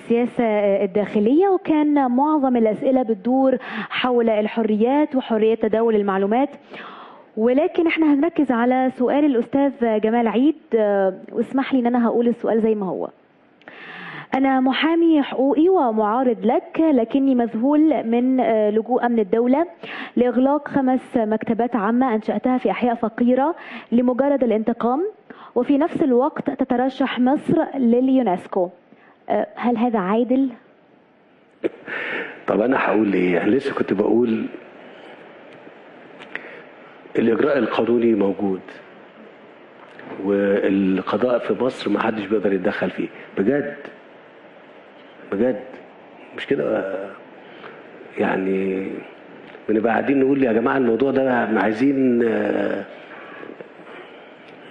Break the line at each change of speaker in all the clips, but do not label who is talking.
السياسة الداخلية، وكان معظم الأسئلة بتدور حول الحريات وحرية تداول المعلومات، ولكن احنا هنركز على سؤال الأستاذ جمال عيد. واسمح لي ان انا هقول السؤال زي ما هو. أنا محامي حقوقي ومعارض لك، لكني مذهول من لجوء أمن الدولة لإغلاق 5 مكتبات عامة أنشأتها في أحياء فقيرة لمجرد الانتقام، وفي نفس الوقت تترشح مصر لليونسكو. هل هذا عادل؟
طب أنا هقول إيه؟ أنا لسه كنت بقول الإجراء القانوني موجود، والقضاء في مصر ما حدش بيقدر يتدخل فيه. بجد بجد مش كده يعني. بنبقى قاعدين نقول يا جماعه الموضوع ده عايزين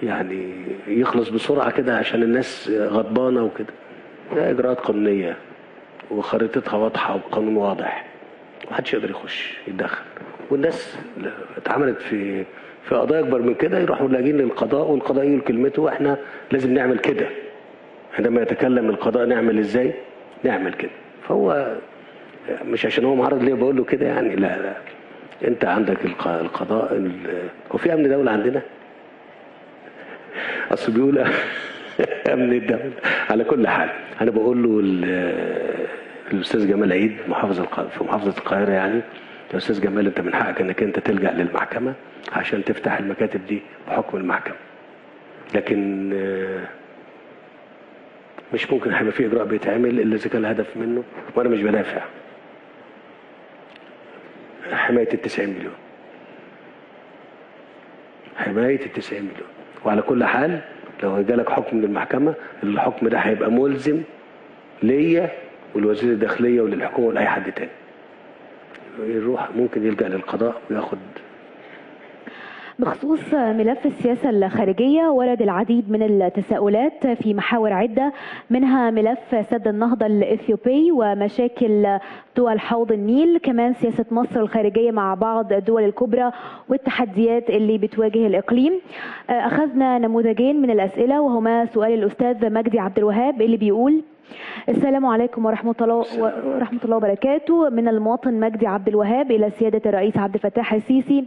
يعني يخلص بسرعه كده عشان الناس غضبانه وكده. ده اجراءات قانونيه وخريطتها واضحه وقانون واضح، محدش يقدر يخش يتدخل. والناس اتعملت في قضايا اكبر من كده يروحوا لاجئين للقضاء، والقضاء يقول كلمته، واحنا لازم نعمل كده. عندما يتكلم القضاء نعمل ازاي؟ نعمل كده. فهو مش عشان هو معرض ليه بقول له كده يعني، لا انت عندك القضاء. هو في امن دوله عندنا؟ اصل بيقول امن الدوله. على كل حال انا بقول له الاستاذ جمال عيد في محافظه القاهره يعني، يا استاذ جمال انت من حقك انك انت تلجأ للمحكمه عشان تفتح المكاتب دي بحكم المحكمه، لكن مش ممكن هيبقى في اجراء بيتعمل الا اذا كان الهدف منه، وانا مش بدافع، حمايه ال90 مليون، حمايه ال90 مليون. وعلى كل حال لو جالك حكم من المحكمه، الحكم ده هيبقى ملزم ليا والوزير الداخليه وللحكومه ولاي حد تاني. يروح ممكن يلجأ للقضاء وياخد.
بخصوص ملف السياسة الخارجية ورد العديد من التساؤلات في محاور عدة، منها ملف سد النهضة الإثيوبي ومشاكل دول حوض النيل، كمان سياسة مصر الخارجية مع بعض الدول الكبرى والتحديات اللي بتواجه الإقليم. أخذنا نموذجين من الأسئلة، وهما سؤال الأستاذ مجدي عبد الوهاب اللي بيقول: السلام عليكم ورحمة الله وبركاته. من المواطن مجدي عبد الوهاب إلى سيادة الرئيس عبد الفتاح السيسي،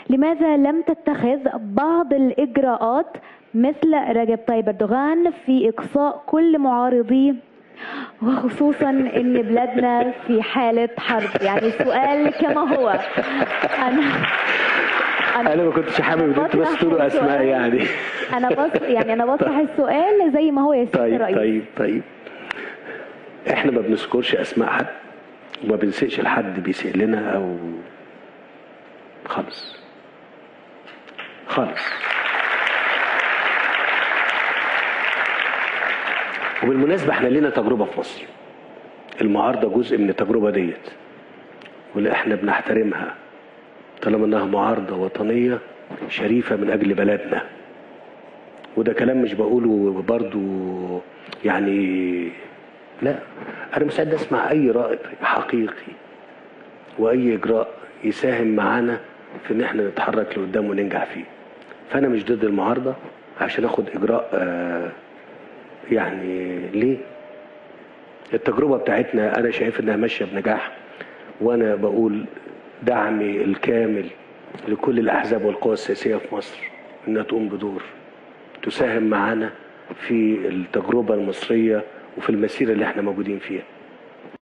لماذا لم تتخذ بعض الإجراءات مثل رجب طيب أردوغان في إقصاء كل معارضيه، وخصوصا ان بلادنا في حالة حرب؟ يعني السؤال كما هو.
انا ما كنتش حابب ان انتوا بس تقولوا اسماء يعني.
انا بطرح السؤال زي ما هو يا سيادة الرئيس.
طيب احنا ما بنذكرش اسماء حد وما بنسقش لحد بيسأل لنا او خالص. وبالمناسبة احنا لنا تجربة في مصر، المعارضة جزء من التجربة ديت واللي احنا بنحترمها طالما انها معارضة وطنية شريفة من اجل بلدنا. وده كلام مش بقوله برضو يعني، لا، انا مستعد اسمع اي رأي حقيقي واي اجراء يساهم معانا في ان احنا نتحرك لقدام وننجح فيه. فانا مش ضد المعارضة عشان اخد اجراء يعني ليه؟ التجربة بتاعتنا انا شايف انها ماشية بنجاح، وانا بقول دعمي الكامل لكل الاحزاب والقوى السياسية في مصر انها تقوم بدور تساهم معانا في التجربة المصرية وفي المسيرة اللي احنا موجودين فيها.